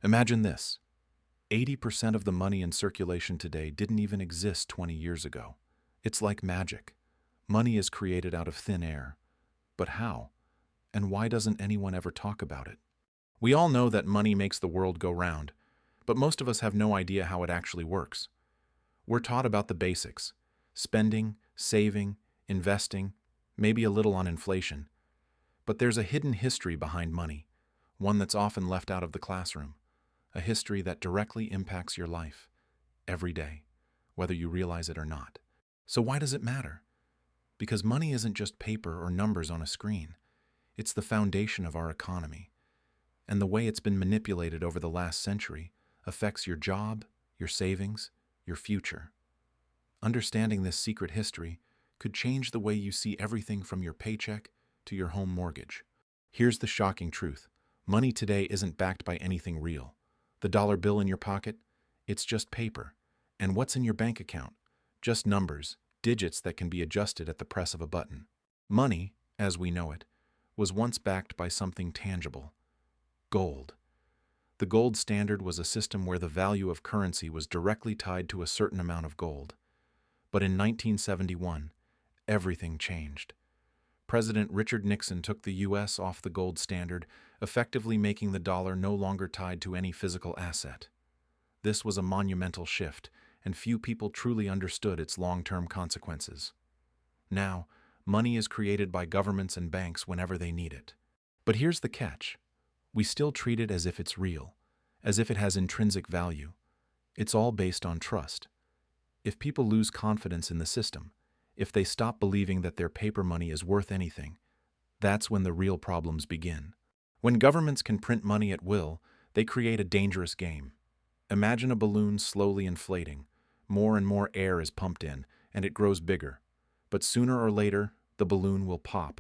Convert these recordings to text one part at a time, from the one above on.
Imagine this. 80% of the money in circulation today didn't even exist 20 years ago. It's like magic. Money is created out of thin air. But how? And why doesn't anyone ever talk about it? We all know that money makes the world go round, but most of us have no idea how it actually works. We're taught about the basics: spending, saving, investing, maybe a little on inflation. But there's a hidden history behind money, one that's often left out of the classroom, a history that directly impacts your life, every day, whether you realize it or not. So why does it matter? Because money isn't just paper or numbers on a screen. It's the foundation of our economy. And the way it's been manipulated over the last century affects your job, your savings, your future. Understanding this secret history could change the way you see everything from your paycheck to your home mortgage. Here's the shocking truth. Money today isn't backed by anything real. The dollar bill in your pocket? It's just paper. And what's in your bank account? Just numbers, digits that can be adjusted at the press of a button. Money, as we know it, was once backed by something tangible: gold. The gold standard was a system where the value of currency was directly tied to a certain amount of gold. But in 1971, everything changed. President Richard Nixon took the U.S. off the gold standard, effectively making the dollar no longer tied to any physical asset. This was a monumental shift, and few people truly understood its long-term consequences. Now, money is created by governments and banks whenever they need it. But here's the catch. We still treat it as if it's real, as if it has intrinsic value. It's all based on trust. If people lose confidence in the system, if they stop believing that their paper money is worth anything, that's when the real problems begin. When governments can print money at will, they create a dangerous game. Imagine a balloon slowly inflating. More and more air is pumped in, and it grows bigger. But sooner or later, the balloon will pop.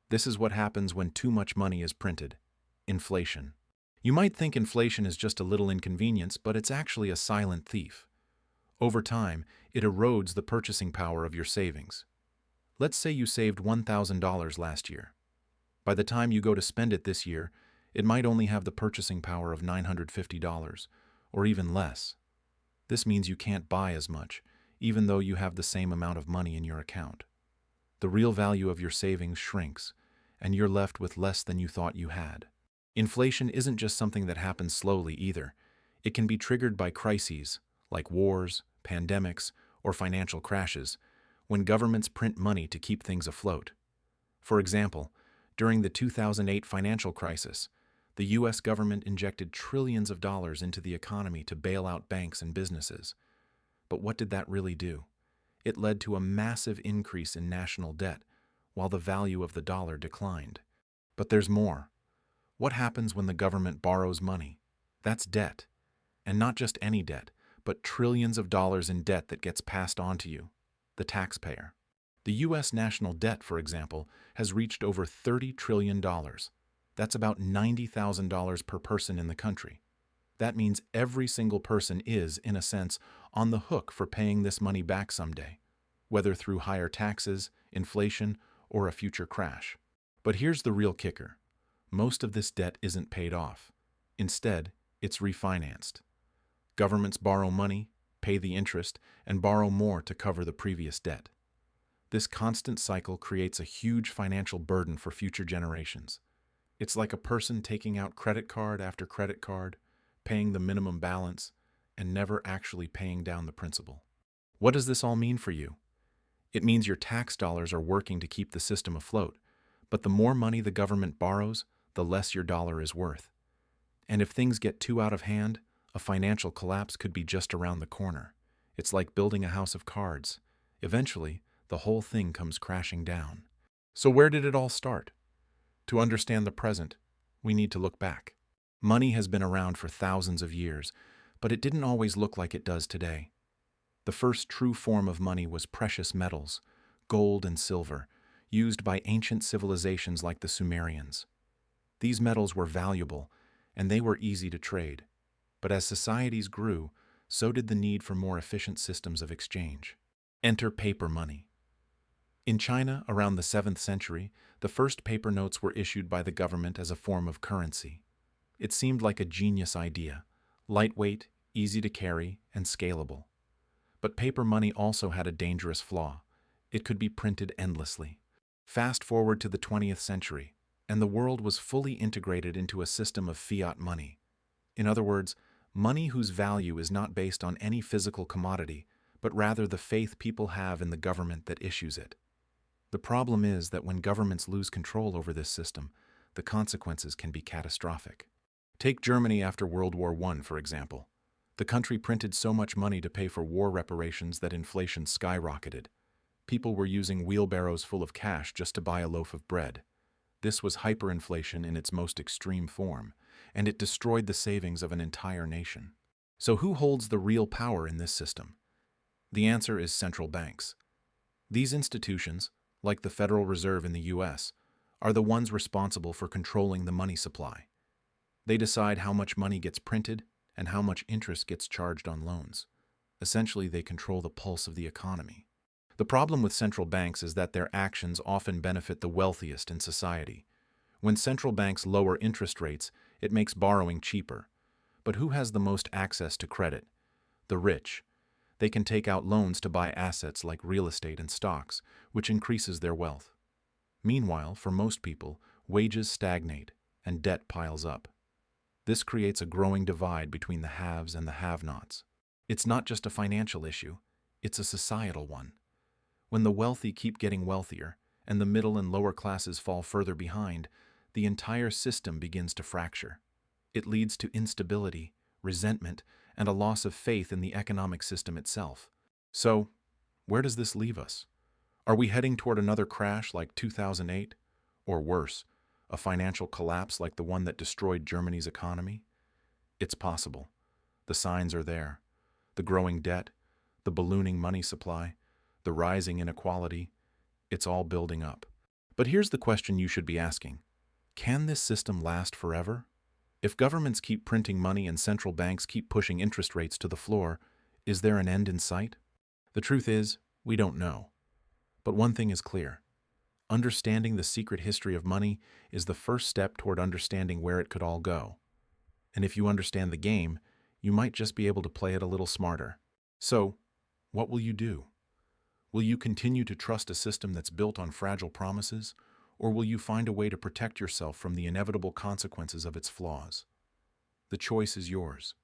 This is what happens when too much money is printed. Inflation. You might think inflation is just a little inconvenience, but it's actually a silent thief. Over time, it erodes the purchasing power of your savings. Let's say you saved $1,000 last year. By the time you go to spend it this year, it might only have the purchasing power of $950, or even less. This means you can't buy as much, even though you have the same amount of money in your account. The real value of your savings shrinks, and you're left with less than you thought you had. Inflation isn't just something that happens slowly either. It can be triggered by crises, like wars, pandemics, or financial crashes, when governments print money to keep things afloat. For example, during the 2008 financial crisis, the U.S. government injected trillions of dollars into the economy to bail out banks and businesses. But what did that really do? It led to a massive increase in national debt, while the value of the dollar declined. But there's more. What happens when the government borrows money? That's debt. And not just any debt, but trillions of dollars in debt that gets passed on to you, the taxpayer. The U.S. national debt, for example, has reached over $30 trillion. That's about $90,000 per person in the country. That means every single person is, in a sense, on the hook for paying this money back someday, whether through higher taxes, inflation, or a future crash. But here's the real kicker. Most of this debt isn't paid off. Instead, it's refinanced. Governments borrow money, pay the interest, and borrow more to cover the previous debt. This constant cycle creates a huge financial burden for future generations. It's like a person taking out credit card after credit card, paying the minimum balance, and never actually paying down the principal. What does this all mean for you? It means your tax dollars are working to keep the system afloat, but the more money the government borrows, the less your dollar is worth. And if things get too out of hand, a financial collapse could be just around the corner. It's like building a house of cards. Eventually, the whole thing comes crashing down. So where did it all start? To understand the present, we need to look back. Money has been around for thousands of years, but it didn't always look like it does today. The first true form of money was precious metals, gold and silver, used by ancient civilizations like the Sumerians. These metals were valuable, and they were easy to trade. But as societies grew, so did the need for more efficient systems of exchange. Enter paper money. In China, around the 7th century, the first paper notes were issued by the government as a form of currency. It seemed like a genius idea, lightweight, easy to carry, and scalable. But paper money also had a dangerous flaw. It could be printed endlessly. Fast forward to the 20th century, and the world was fully integrated into a system of fiat money. In other words, money whose value is not based on any physical commodity, but rather the faith people have in the government that issues it. The problem is that when governments lose control over this system, the consequences can be catastrophic. Take Germany after World War I, for example. The country printed so much money to pay for war reparations that inflation skyrocketed. People were using wheelbarrows full of cash just to buy a loaf of bread. This was hyperinflation in its most extreme form, and it destroyed the savings of an entire nation. So who holds the real power in this system? The answer is central banks. These institutions, like the Federal Reserve in the US, are the ones responsible for controlling the money supply. They decide how much money gets printed and how much interest gets charged on loans. Essentially, they control the pulse of the economy. The problem with central banks is that their actions often benefit the wealthiest in society. When central banks lower interest rates, it makes borrowing cheaper. But who has the most access to credit? The rich. They can take out loans to buy assets like real estate and stocks, which increases their wealth. Meanwhile, for most people, wages stagnate and debt piles up. This creates a growing divide between the haves and the have-nots. It's not just a financial issue, it's a societal one. When the wealthy keep getting wealthier and the middle and lower classes fall further behind, the entire system begins to fracture. It leads to instability, resentment, and a loss of faith in the economic system itself. So, where does this leave us? Are we heading toward another crash like 2008? Or worse, a financial collapse like the one that destroyed Germany's economy? It's possible. The signs are there. The growing debt, the ballooning money supply, the rising inequality, it's all building up. But here's the question you should be asking. Can this system last forever? If governments keep printing money and central banks keep pushing interest rates to the floor, is there an end in sight? The truth is, we don't know. But one thing is clear. Understanding the secret history of money is the first step toward understanding where it could all go. And if you understand the game, you might just be able to play it a little smarter. So, what will you do? Will you continue to trust a system that's built on fragile promises, or will you find a way to protect yourself from the inevitable consequences of its flaws? The choice is yours.